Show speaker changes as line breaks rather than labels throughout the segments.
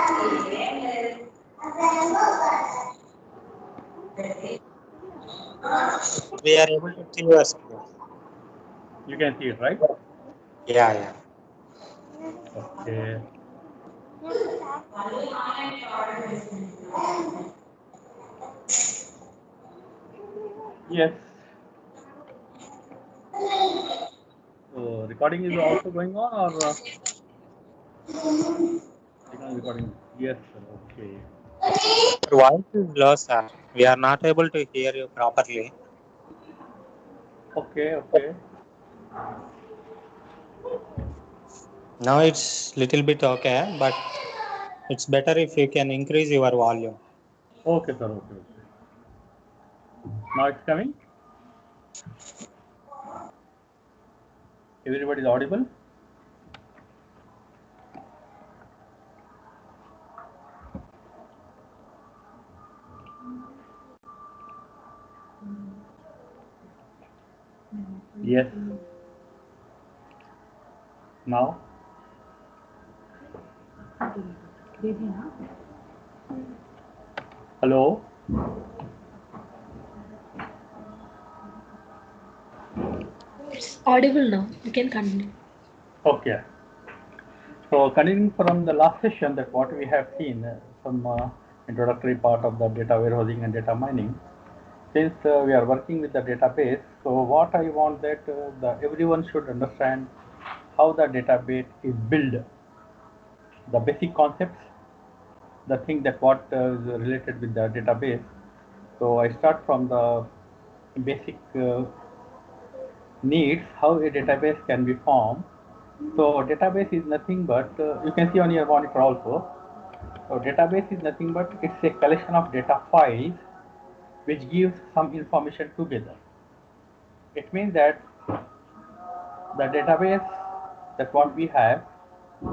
We are able to see your screen.
You can see it, right?
Yeah, yeah.
Okay. Yes. So recording is also going on, or recording? Yes, sir. Okay.
Your voice is low, sir. We are not able to hear you properly.
Okay. Okay.
Now it's little bit okay, but it's better if you can increase your volume.
Okay, sir. Okay. Okay. Now it's coming. Everybody is audible. Yes. Now. Hello.
It's audible now. You can continue.
Okay. So continuing from the last session, that what we have seen some introductory part of the data warehousing and data mining. Since we are working with the database, so what I want that everyone should understand how the database is built, the basic concepts, the thing that what is related with the database. So I start from the basic needs, how a database can be formed. So database is nothing but, you can see on your monitor also. So database is nothing but it's a collection of data files which gives some information together. It means that the database that what we have,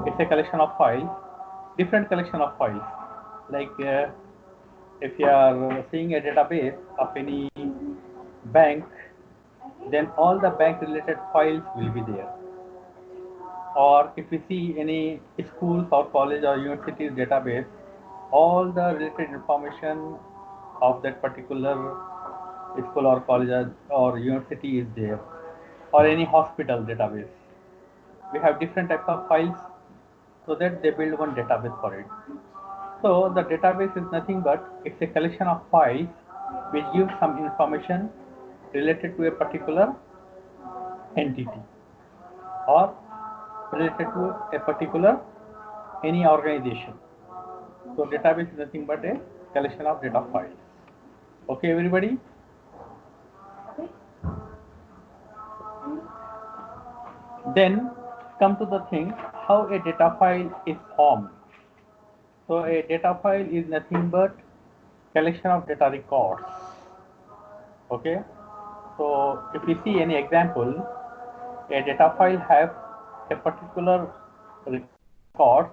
it's a collection of files, different collection of files. Like if you are seeing a database of any bank, then all the bank related files will be there. Or if we see any schools or college or universities database, all the related information of that particular school or college or university is there, or any hospital database. We have different types of files, so that they build one database for it. So the database is nothing but it's a collection of files which gives some information related to a particular entity or related to a particular any organization. So database is nothing but a collection of data files. Okay, everybody? Then come to the thing how a data file is formed. So a data file is nothing but collection of data records. Okay. So if we see any example, a data file have a particular record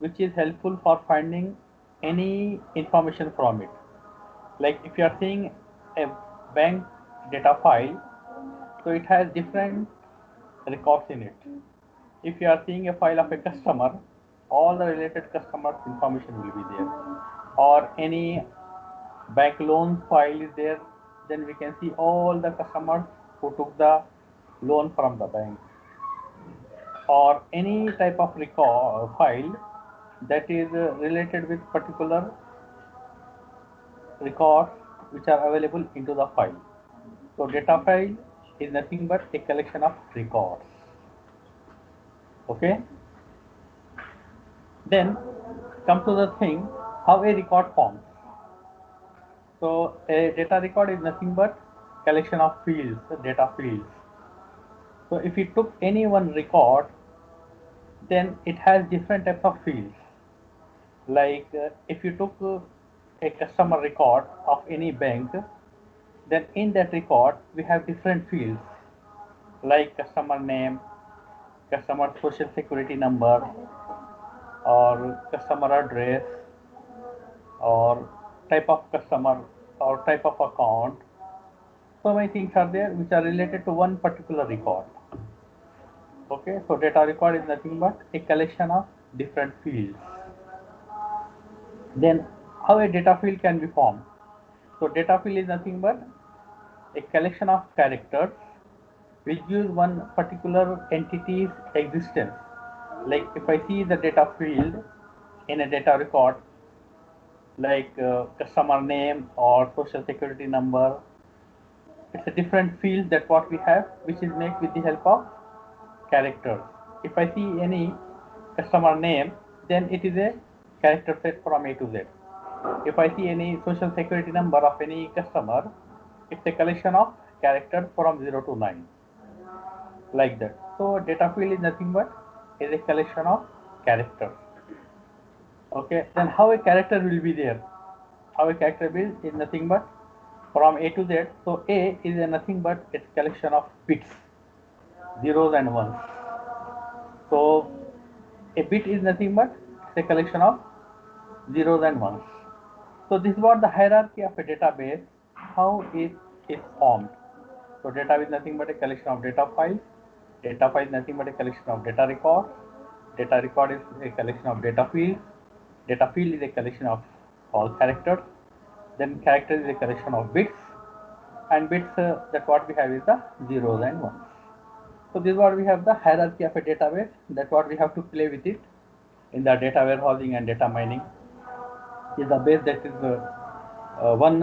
which is helpful for finding any information from it. Like if you are seeing a bank data file, so it has different records in it. If you are seeing a file of a customer, all the related customers information will be there. Or any bank loan file is there, then we can see all the customers who took the loan from the bank. Or any type of record file that is related with particular records which are available into the file. So data file is nothing but a collection of records. Okay. Then come to the thing how a record forms. So a data record is nothing but collection of fields, data fields. So if we took any one record, then it has different types of fields. Like if you took a customer record of any bank, then in that record we have different fields like customer name, customer social security number, or customer address, or type of customer, or type of account. So many things are there which are related to one particular record. Okay, so data record is nothing but a collection of different fields. Then how a data field can be formed? So data field is nothing but a collection of characters which gives one particular entity's existence. Like if I see the data field in a data record, like customer name or social security number, it's a different field that what we have, which is made with the help of characters. If I see any customer name, then it is a character set from A to Z. If I see any social security number of any customer, it's a collection of characters from 0 to 9, like that. So data field is nothing but is a collection of characters. Okay, then how a character will be there? How a character will is nothing but from A to Z. So A is a nothing but its collection of bits, zeros and ones. So a bit is nothing but a collection of zeros and ones. So this is what the hierarchy of a database, how it is formed. So data is nothing but a collection of data files. Data file is nothing but a collection of data records. Data record is a collection of data fields. Data field is a collection of all characters. Then character is a collection of bits. And bits that what we have is the zeros and ones. So this is what we have the hierarchy of a database. That's what we have to play with it in the data warehousing and data mining. Is the base that is one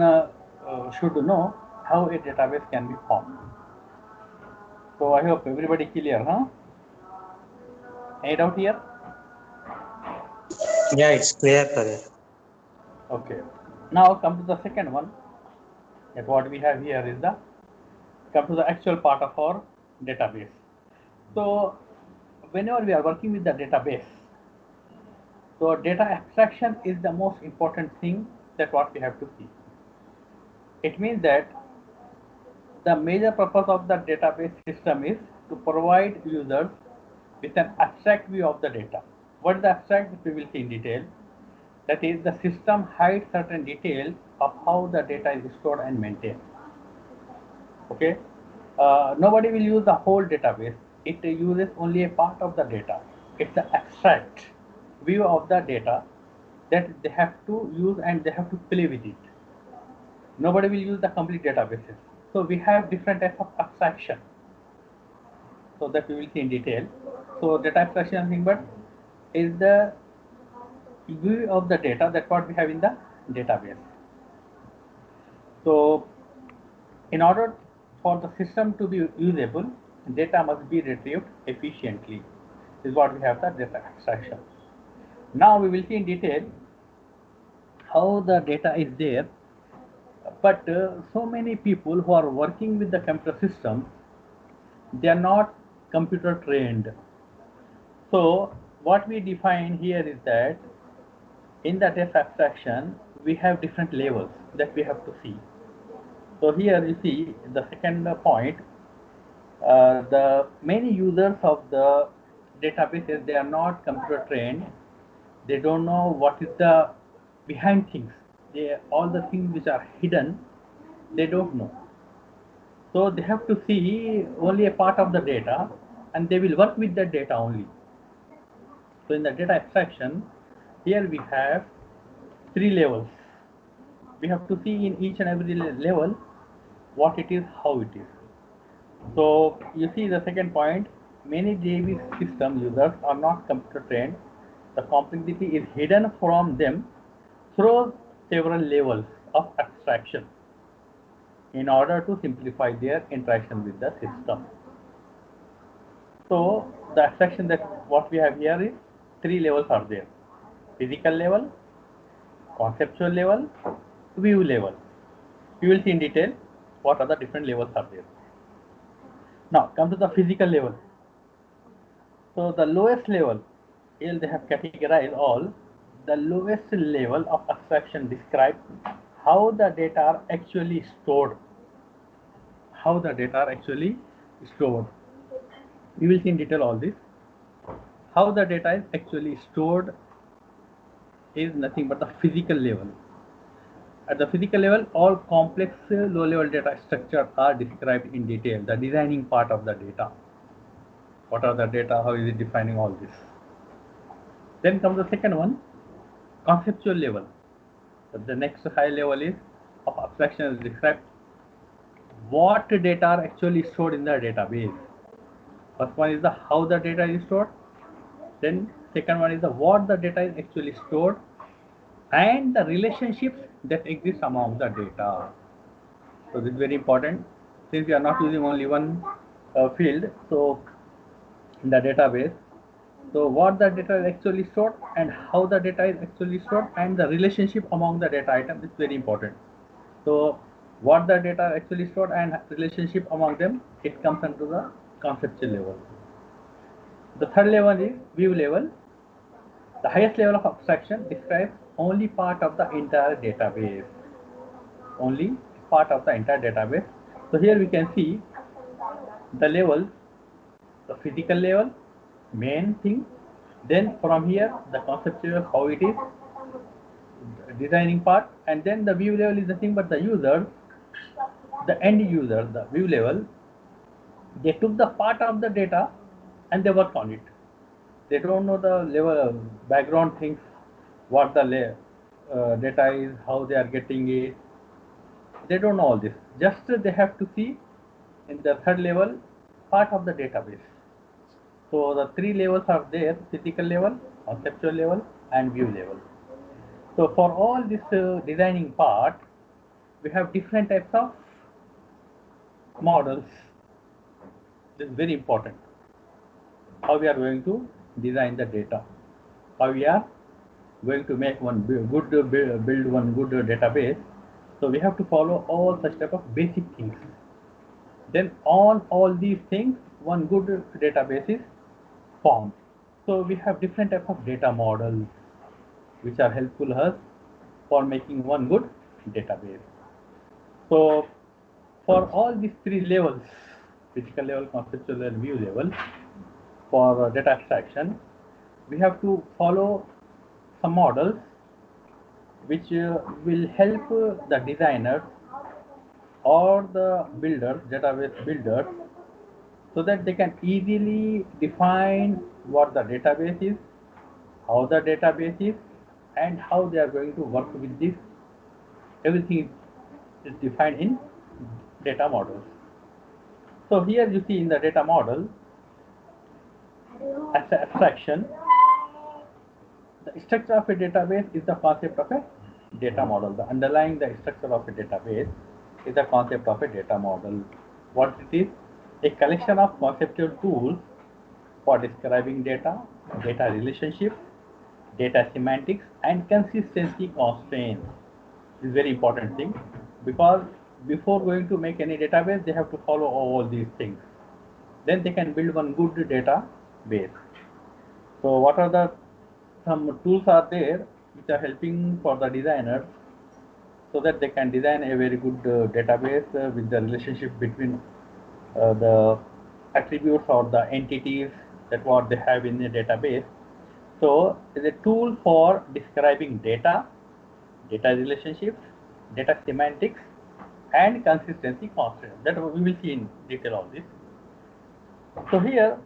should know how a database can be formed. So I hope everybody clear, huh? Any doubt here?
Yeah, it's clear, Kadir.
Okay. Now come to the second one. That what we have here is the come to the actual part of our database. So whenever we are working with the database, so data abstraction is the most important thing that what we have to see. It means that the major purpose of the database system is to provide users with an abstract view of the data. What is the abstract? We will see in detail. That is, the system hides certain details of how the data is stored and maintained. Okay. Nobody will use the whole database. It uses only a part of the data. It's the abstract view of the data that they have to use and they have to play with it. Nobody will use the complete databases. So we have different types of abstraction. So that we will see in detail. So data abstraction nothing but is the view of the data that what we have in the database. So in order for the system to be usable, data must be retrieved efficiently. This is what we have the data abstraction. Now we will see in detail how the data is there. But so many people who are working with the computer system, they are not computer trained. So what we define here is that in the data abstraction, we have different levels that we have to see. So here you see the second point, the many users of the databases, they are not computer trained. They don't know what is the behind things. All the things which are hidden, they don't know. So they have to see only a part of the data and they will work with that data only. So in the data abstraction, here we have three levels. We have to see in each and every level what it is, how it is. So you see the second point, many DB system users are not computer trained. The complexity is hidden from them through several levels of abstraction in order to simplify their interaction with the system. So the abstraction that what we have here is three levels are there: physical level, conceptual level, view level. You will see in detail what are the different levels are there. Now come to the physical level. So the lowest level, here they have categorized all. The lowest level of abstraction describes how the data are actually stored. How the data are actually stored. We will see in detail all this. How the data is actually stored is nothing but the physical level. At the physical level, all complex low-level data structures are described in detail. The designing part of the data. What are the data? How is it defining all this? Then comes the second one, conceptual level. The next high level is of abstraction is describe what data are actually stored in the database. First one is the how the data is stored. Then second one is the what the data is actually stored and the relationships that exist among the data. So this is very important since we are not using only one field. So in the database, so what the data is actually stored and how the data is actually stored and the relationship among the data items is very important. So what the data are actually stored and relationship among them, it comes into the conceptual level. The third level is view level. The highest level of abstraction describes only part of the entire database. Only part of the entire database. So here we can see the levels, the physical level, main thing. Then from here the conceptual how it is, designing part, and then the view level is nothing but the user, the end user, the view level. They took the part of the data and they work on it. They don't know the level background things, what the data is, how they are getting it. They don't know all this. Just they have to see in the third level part of the database. So the three levels are there: physical level, conceptual level, and view level. So for all this designing part, we have different types of models. This is very important. How we are going to design the data, how we are going to make one good build one good database. So we have to follow all such type of basic things. Then on all these things, one good database is formed. So we have different types of data models which are helpful us for making one good database. So for all these three levels, physical level, conceptual level, view level, for data abstraction, we have to follow some models which will help the designers or the builders, database builders, so that they can easily define what the database is, how the database is, and how they are going to work with this. Everything is defined in data models. So here you see in the data model, as an abstraction, the structure of a database is the concept of a data model. The underlying the structure of a database is the concept of a data model. What it is? A collection of conceptual tools for describing data, data relationships, data semantics, and consistency constraints. This is very important thing, because before going to make any database, they have to follow all these things. Then they can build one good database. So what are the some tools are there which are helping for the designers so that they can design a very good database with the relationship between the attributes or the entities that what they have in the database. So it's a tool for describing data, data relationships, data semantics, and consistency constraints. That we will see in detail all this. So here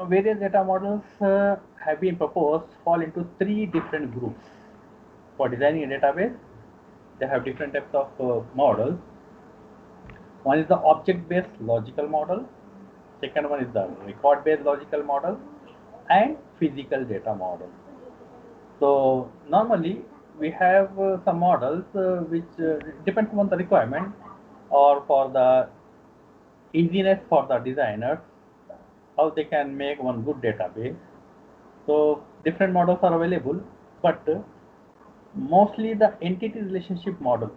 various data models have been proposed fall into three different groups. For designing a database, they have different types of models. One is the object-based logical model, second one is the record-based logical model, and physical data model. So normally we have some models which depends on the requirement or for the easiness for the designers, how they can make one good database. So different models are available, but mostly the entity relationship model,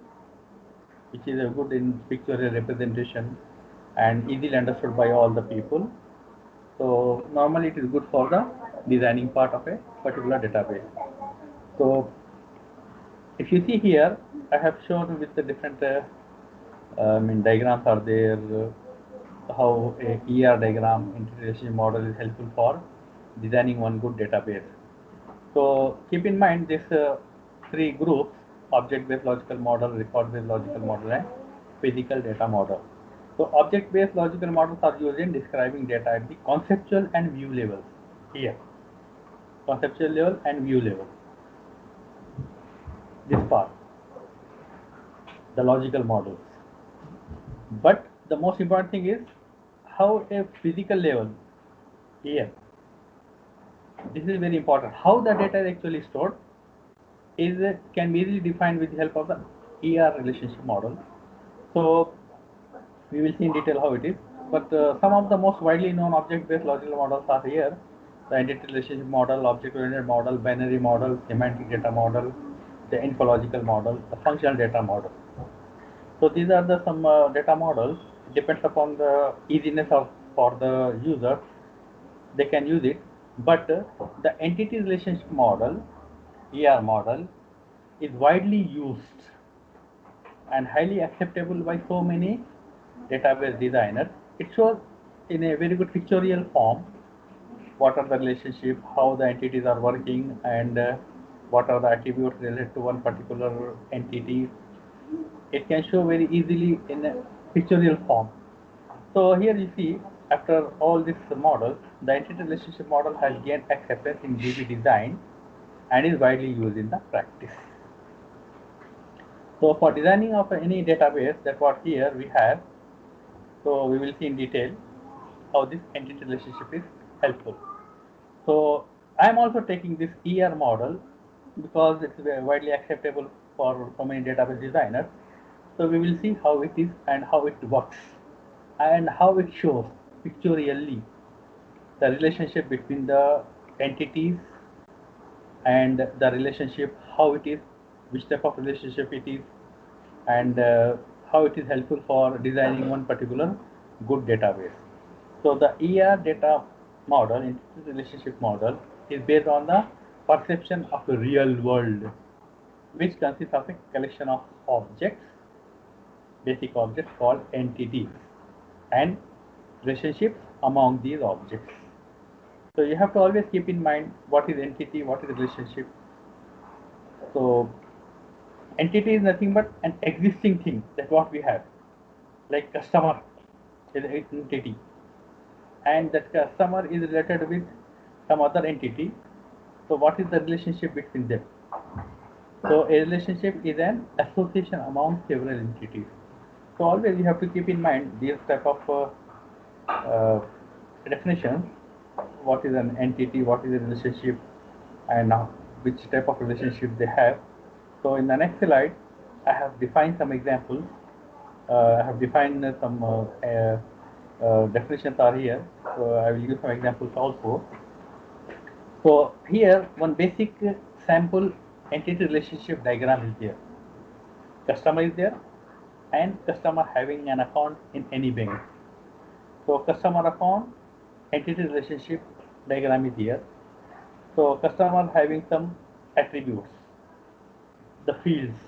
which is a good in pictorial representation and easily understood by all the people. So normally it is good for the designing part of a particular database. So if you see here, I have shown with the different diagrams are there, how a ER diagram, entity relationship model, is helpful for designing one good database. So keep in mind this three groups: object-based logical model, record-based logical model, and physical data model. So object-based logical models are used in describing data at the conceptual and view levels. Here, conceptual level and view level. This part. the logical models. But the most important thing is how a physical level here. This is very important. How the data is actually stored is can be easily defined with the help of the ER relationship model. So we will see in detail how it is. But some of the most widely known object-based logical models are here: the entity relationship model, object-oriented model, binary model, semantic data model, the infological model, the functional data model. So these are the some data models. It depends upon the easiness of for the user. They can use it, but the entity relationship model, ER model, is widely used and highly acceptable by so many database designers. It shows in a very good pictorial form what are the relationship, how the entities are working, and what are the attributes related to one particular entity. It can show very easily in a pictorial form. So here you see, after all these models, the entity relationship model has gained acceptance in DB design and is widely used in the practice. So for designing of any database, that what here we have, so we will see in detail how this entity relationship is helpful. So I am also taking this ER model because it's widely acceptable for so many database designers. So we will see how it is and how it works and how it shows pictorially the relationship between the entities and the relationship, how it is, which type of relationship it is, and how it is helpful for designing one particular good database. So the ER data model, entity relationship model, is based on the perception of the real world, which consists of a collection of objects, basic objects called entities, and relationships among these objects. So you have to always keep in mind what is entity, what is relationship. So entity is nothing but an existing thing, that what we have, like customer is an entity, and that customer is related with some other entity. So what is the relationship between them? So a relationship is an association among several entities. So always you have to keep in mind these type of definitions. What is an entity, what is a relationship, and which type of relationship they have. So in the next slide, I have defined some examples. I have defined some definitions are here. So I will use some examples also. So here one basic sample entity relationship diagram is there. Customer is there and customer having an account in any bank. So customer account entity relationship diagram is here. So customer having some attributes, the fields,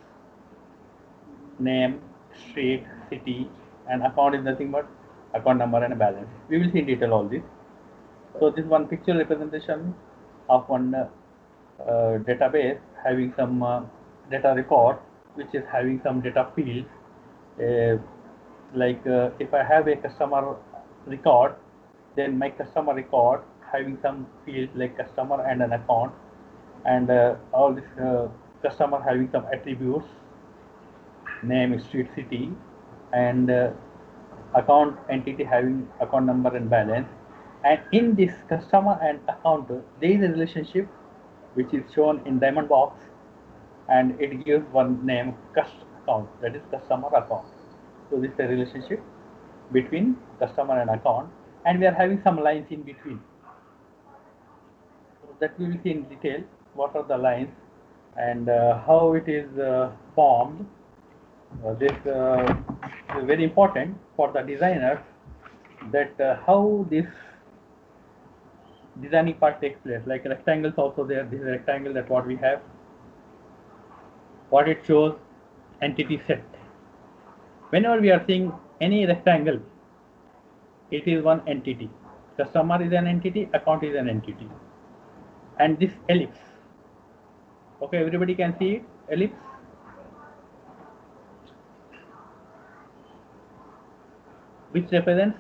name, street, city, and account is nothing but account number and balance. We will see in detail all this. So this is one picture representation of one database having some data record, which is having some data fields. If I have a customer record, then my customer record having some fields like customer and an account, and all this customer having some attributes, name, street, city, and account entity having account number and balance. And in this customer and account, there is a relationship which is shown in diamond box, and it gives one name, cust account, that is customer account. So this is a relationship between customer and account, and we are having some lines in between. So that we will see in detail what are the lines and how it is formed. This is very important for the designers, that how this designing part takes place. Like rectangles also there. This is a rectangle, that what we have. What it shows, entity set. Whenever we are seeing any rectangle, it is one entity. Customer is an entity, account is an entity. And this ellipse, okay, everybody can see it, ellipse. Which represents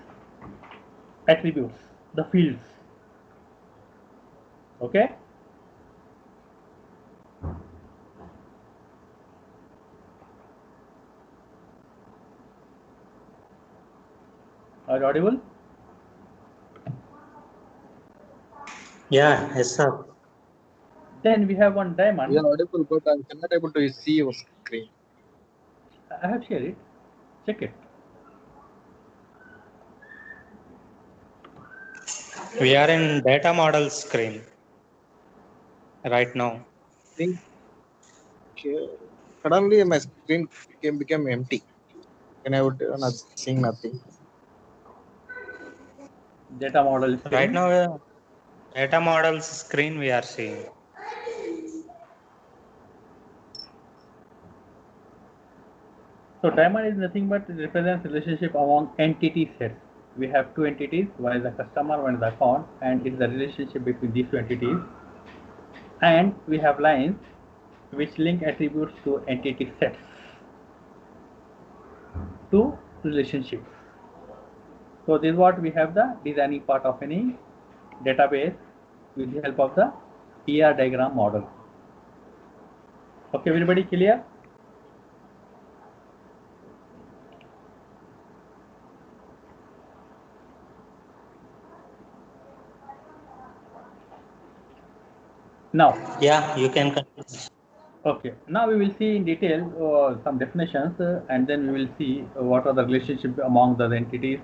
attributes, the fields. Okay. Are you audible?
Yeah, yes, sir.
Then we have one diamond.
You are audible, but I cannot able to see your screen.
I have shared it. Check it.
We are in data model screen right now.
Think suddenly my screen became empty. And I would not seeing nothing.
Data model
Right
screen.
now, data models screen we are seeing.
So diamond is nothing but it represents relationship among entity sets. We have two entities, one is the customer, one is the account, and it's the relationship between these two entities. And we have lines which link attributes to entity sets to relationships. So this is what we have the designing part of any database with the help of the ER diagram model. Okay, everybody clear? Now,
Yeah, you can continue.
okay, now we will see in detail some definitions and then we will see what are the relationship among the entities.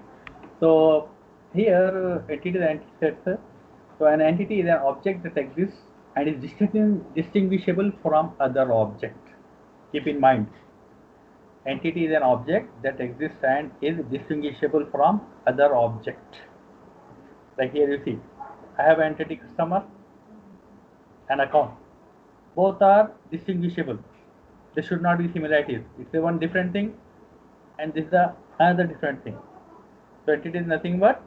So here entity and entity sets. So an entity is an object that exists and is distinguishable from other object. Keep in mind, entity is an object that exists and is distinguishable from other object. Like here you see, I have entity customer and account. Both are distinguishable. There should not be similarities. It's a one different thing and this is another different thing. So entity is nothing but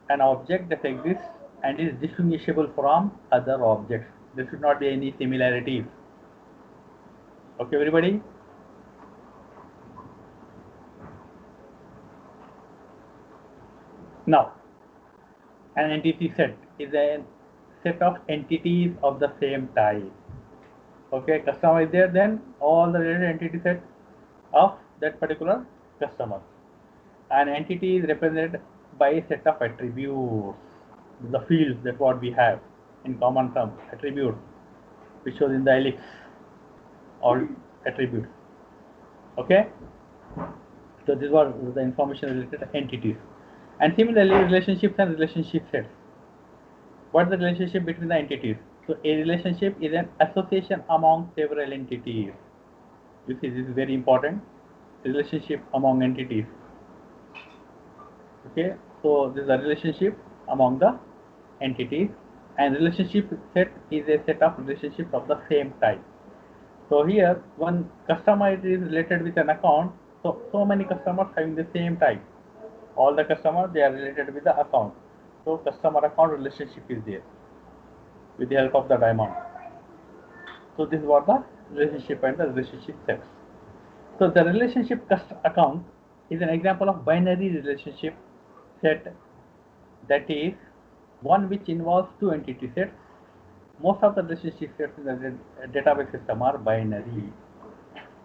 an object that exists and is distinguishable from other objects. There should not be any similarities. Okay, everybody? Now, an entity set is a set of entities of the same type. Okay, customer is there, then all the related entity set of that particular customer. An entity is represented by a set of attributes, the fields that what we have in common term, attributes, which shows in the ellipse, all attributes. Okay, so this was the information related to entities. And similarly, relationships and relationship sets. What is the relationship between the entities? So a relationship is an association among several entities. You see, this is very important. Relationship among entities. Okay, so this is a relationship among the entities, and relationship set is a set of relationships of the same type. So here, one customer is related with an account. So many customers having the same type. All the customers, they are related with the account. So customer account relationship is there with the help of the diamond. So this is what the relationship and the relationship sets. So the relationship account is an example of binary relationship set, that is one which involves two entity sets. Most of the relationship sets in the database system are binary.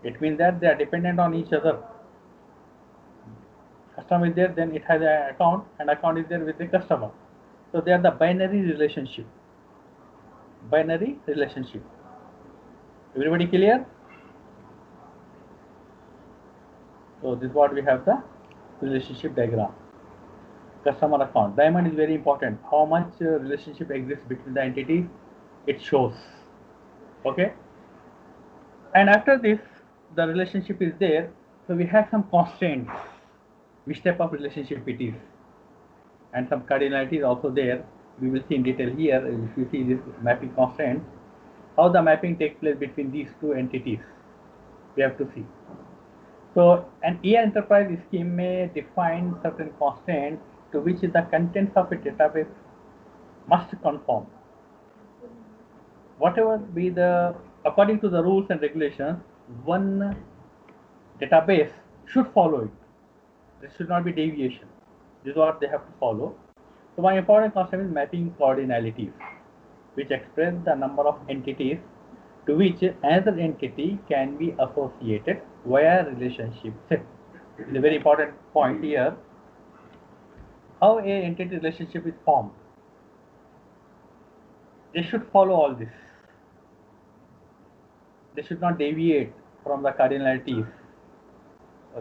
It means that they are dependent on each other. Customer is there, then it has an account, and account is there with the customer. So they are the binary relationship. Binary relationship. Everybody clear? So this is what we have, the relationship diagram. Customer account. Diamond is very important. How much relationship exists between the entities, it shows. Okay. And after this, the relationship is there. So we have some constraints. Which type of relationship it is, and some cardinality is also there. We will see in detail here. If you see this mapping constraint, how the mapping takes place between these two entities, we have to see. So an ER enterprise scheme may define certain constraints to which the contents of a database must conform. Whatever be the, according to the rules and regulations, one database should follow it. There should not be deviation. This is what they have to follow. So one important concept is mapping cardinalities, which express the number of entities to which another entity can be associated via relationship set. It's a very important point here. how a entity relationship is formed. They should follow all this. They should not deviate from the cardinalities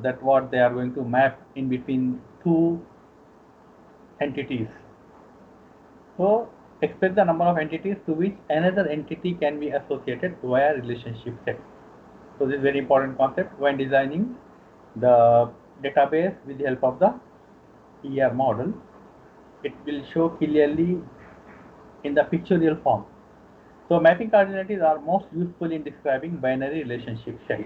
that what they are going to map in between two entities. So express the number of entities to which another entity can be associated via relationship set. So this is very important concept when designing the database with the help of the ER model. It will show clearly in the pictorial form. So mapping cardinalities are most useful in describing binary relationship sets.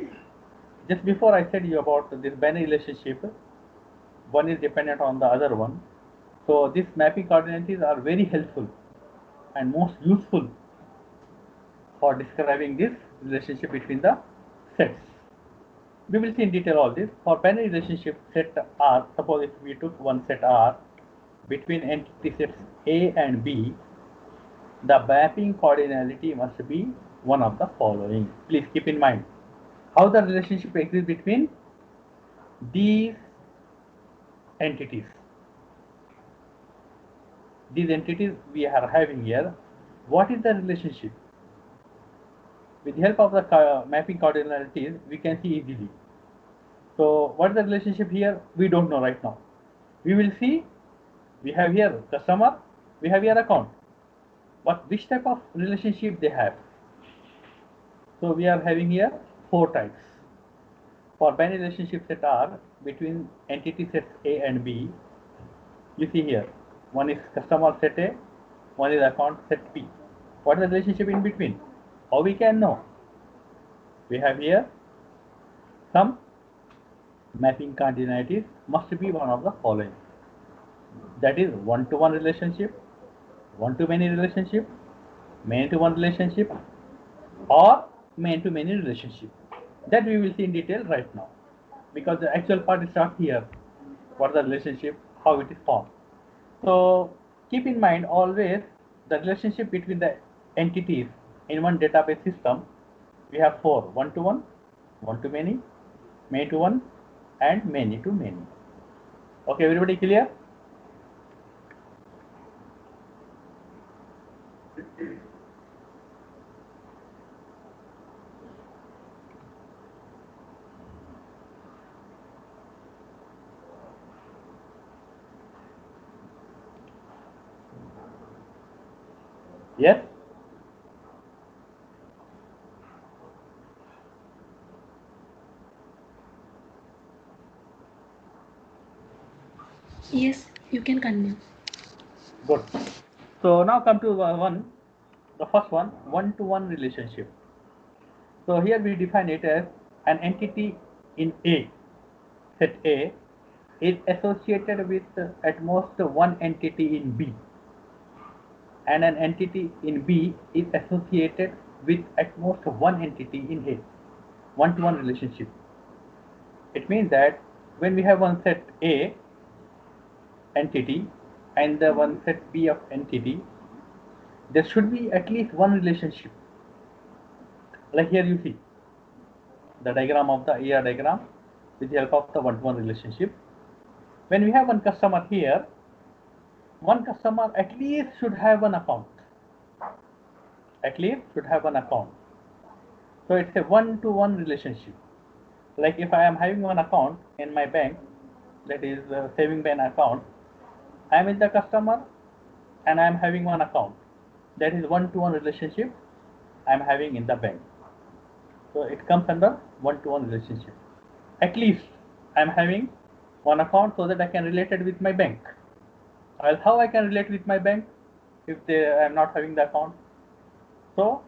Just before I said you about this binary relationship, one is dependent on the other one. So these mapping cardinalities are very helpful and most useful for describing this relationship between the sets. We will see in detail all this. For binary relationship set R, suppose if we took one set R between entity sets A and B, the mapping cardinality must be one of the following. Please keep in mind how the relationship exists between these entities. These entities we are having here, what is the relationship? With the help of the mapping cardinalities, we can see easily. So what is the relationship here? We don't know right now. We will see. We have here customer, we have here account. But which type of relationship they have? So we are having here 4 types. For binary relationship set R between entity sets A and B, you see here, one is customer set A, one is account set B. What is the relationship in between? How we can know? We have here some mapping cardinalities must be one of the following. That is one-to-one relationship, one-to-many relationship, many-to-one relationship, or many-to-many relationship. That we will see in detail right now, because the actual part is not here. What is the relationship, how it is formed. So keep in mind always the relationship between the entities in one database system. We have 4: one-to-one, one-to-many, many-to-one, and many-to-many. Okay, everybody clear? Yes?
Yes, you can continue.
Good. So now come to the first one, one-to-one relationship. So here we define it as an entity in A, set A, is associated with at most one entity in B, and an entity in B is associated with at most one entity in A. One-to-one relationship. It means that when we have one set A entity and the one set B of entity, there should be at least one relationship. Like here you see the diagram of the AR diagram with the help of the one-to-one relationship. When we have one customer here, one customer at least should have an account. At least should have an account. So it's a one-to-one relationship. Like if I am having one account in my bank, that is saving bank account, I am with the customer and I am having one account. That is one-to-one relationship I am having in the bank. So it comes under one-to-one relationship. At least I am having one account so that I can relate it with my bank. Else how I can relate with my bank if I am not having the account? So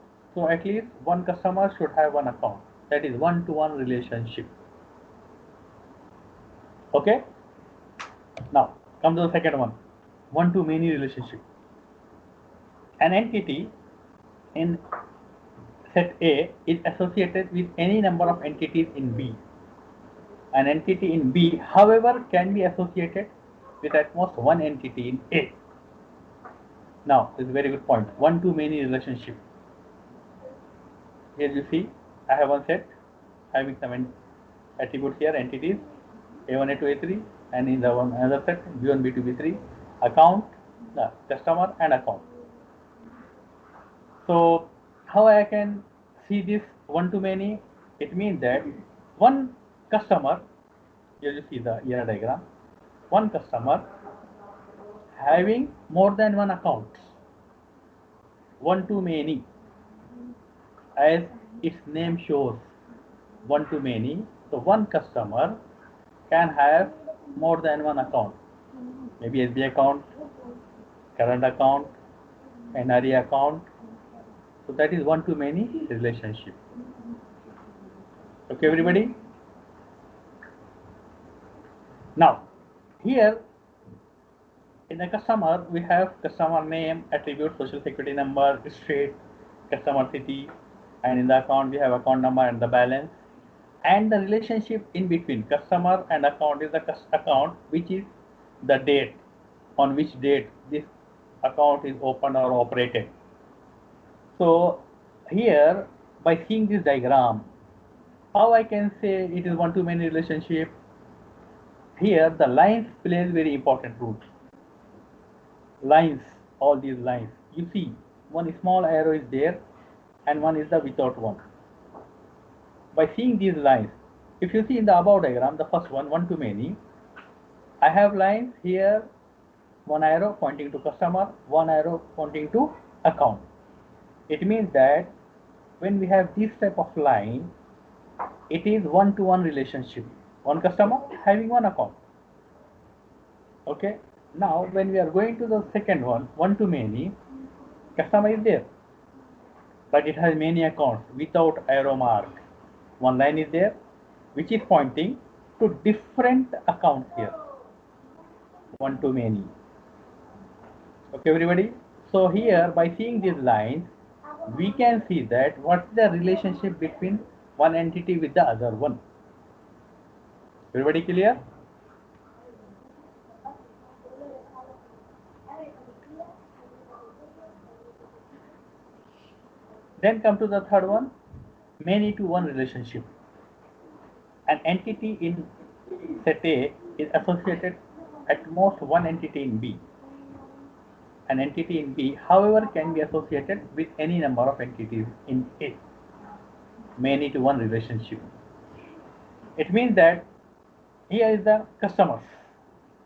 at least one customer should have one account. That is one-to-one relationship. Okay. Now come to the second one, one-to-many relationship. An entity in set A is associated with any number of entities in B. An entity in B, however, can be associated with at most one entity in A. Now, this is a very good point. One-to-many relationship. Here you see, I have one set having some attributes here, entities A1, A2, A3, and in the another set B1, B2, B3, account, the customer and account. So how I can see this one-to-many? It means that one customer, here you see the ER diagram, one customer having more than one account, one-to-many, as its name shows, one-to-many. So one customer can have more than one account, maybe SBI account, current account, NRE account. So that is one-to-many relationship. Okay, everybody? Now, here in the customer, we have customer name, attribute, social security number, state, customer city, and in the account, we have account number and the balance. And the relationship in between customer and account is the account, which is the date, on which date this account is opened or operated. So here, by seeing this diagram, how I can say it is one-to-many relationship? Here, the lines plays very important role. Lines, all these lines. You see, one small arrow is there, and one is the without one. By seeing these lines, if you see in the above diagram, the first one, one-to-many, I have lines here, one arrow pointing to customer, one arrow pointing to account. It means that when we have this type of line, it is one-to-one relationship. One customer having one account. Okay. Now, when we are going to the second one, one-to-many, customer is there, but it has many accounts without arrow mark. One line is there, which is pointing to different accounts here. One-to-many. Okay, everybody. So here, by seeing these lines, we can see that what's the relationship between one entity with the other one. Everybody clear? Then come to the third one, many to one relationship. An entity in set A is associated at most one entity in B. An entity in B, however, can be associated with any number of entities in A. Many to one relationship. It means that here is the customers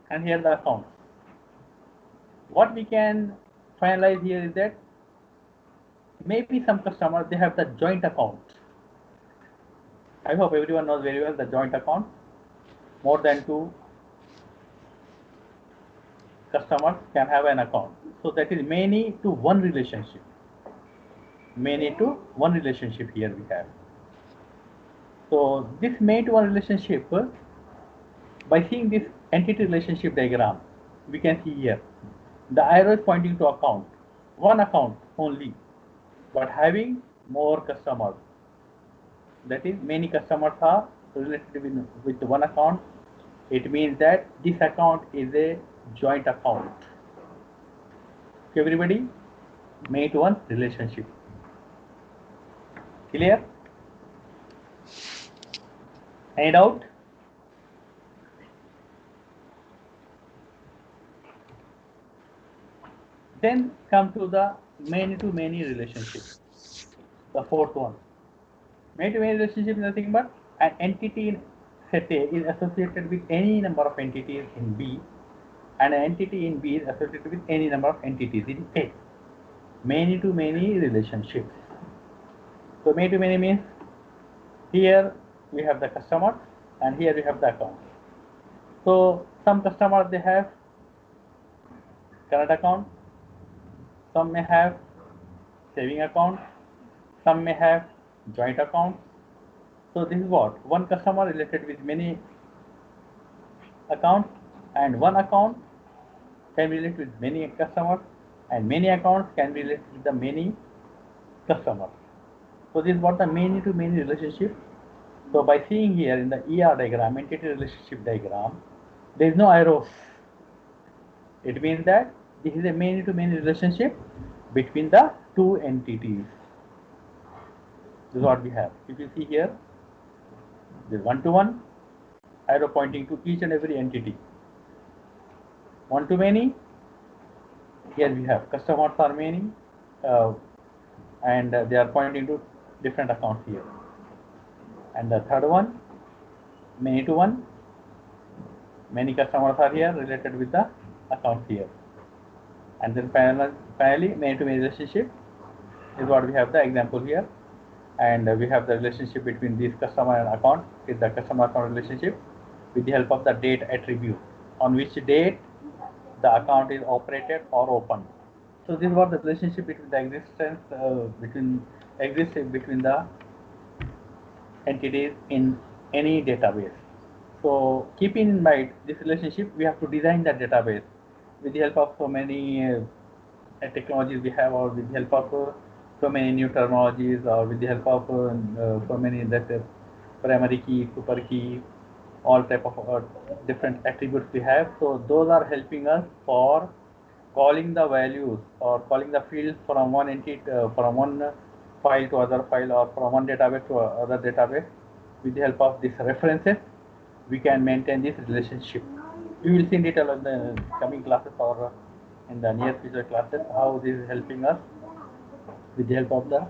and here the accounts. What we can finalize here is that maybe some customers, they have the joint account. I hope everyone knows very well the joint account. More than two customers can have an account. So that is many to one relationship. Many to one relationship here we have. So this many to one relationship, by seeing this entity relationship diagram, we can see here the arrow is pointing to account, one account only, but having more customers. That is, many customers are related with one account. It means that this account is a joint account. Okay, everybody, many to one relationship. Clear? Any doubt? Then come to the many to many relationship, the fourth one. Many to many relationship is nothing but an entity in set A is associated with any number of entities in B, and an entity in B is associated with any number of entities in A. Many to many relationships. So many to many means here we have the customer and here we have the account. So some customers, they have current account, some may have saving account, some may have joint account. So this is what one customer related with many accounts, and one account can be related with many customers, and many accounts can be related with the many customers. So this is what the many to many relationship. So by seeing here in the ER diagram, entity relationship diagram, there is no arrows. It means that this is a many to many relationship between the two entities. This is what we have. If you see here, there is one to one, arrow pointing to each and every entity. One to many, Here we have customers are many, and they are pointing to different accounts here. And the third one, many to one, many customers are here related with the accounts here. And then finally many to many relationship is what we have the example here. And we have the relationship between this customer and account is the customer account relationship with the help of the date attribute, on which date the account is operated or opened. So this was the relationship between the existence between the entities in any database. So keeping in mind this relationship, we have to design the database with the help of so many technologies we have, or with the help of so many new terminologies, or with the help of so many primary key, super key, all type of different attributes we have. So those are helping us for calling the values or calling the fields from one entity, from one file to other file, or from one database to other database. With the help of these references, we can maintain this relationship. We will see in detail in the coming classes or in the near future classes how this is helping us with the help of the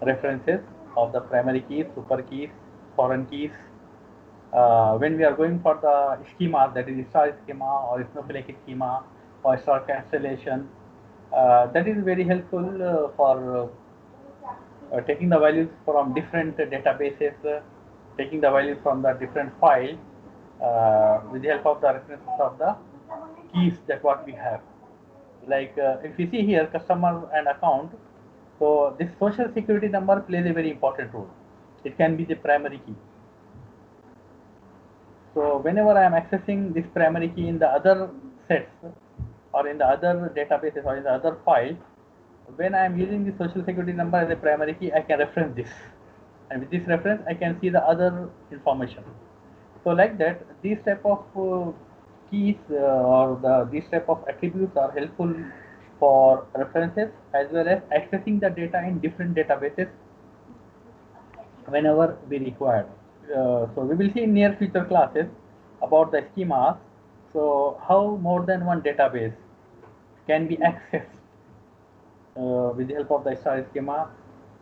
references of the primary keys, super keys, foreign keys. When we are going for the schema, that is star schema or snowflake schema or star cancellation, that is very helpful for taking the values from different databases, taking the values from the different files with the help of the references of the keys that what we have. Like if you see here customer and account, so this social security number plays a very important role. It can be the primary key. So whenever I am accessing this primary key in the other sets or in the other databases or in the other files, when I am using the social security number as a primary key, I can reference this, and with this reference I can see the other information. So like that, these type of keys or these type of attributes are helpful for references as well as accessing the data in different databases whenever we require. So we will see in near future classes about the schemas. So how more than one database can be accessed with the help of the star schema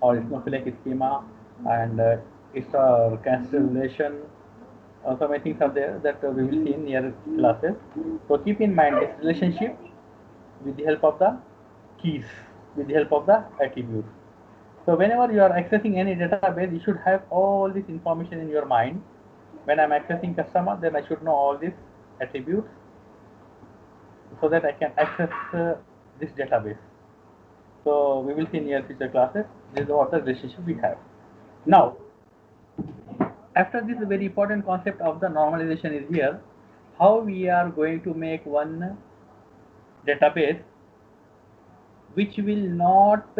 or snowflake schema and star cancellation. So many things are there that we will see in near classes. So keep in mind this relationship with the help of the keys, with the help of the attributes. So whenever you are accessing any database, you should have all this information in your mind. When I'm accessing customer, then I should know all these attributes so that I can access this database. So we will see in near future classes. This is what the relationship we have. Now, after this very important concept of the normalization is here, how we are going to make one database which will not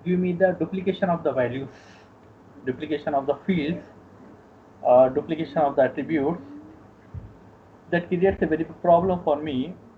give me the duplication of the values, duplication of the fields, duplication of the attributes. That creates a very big problem for me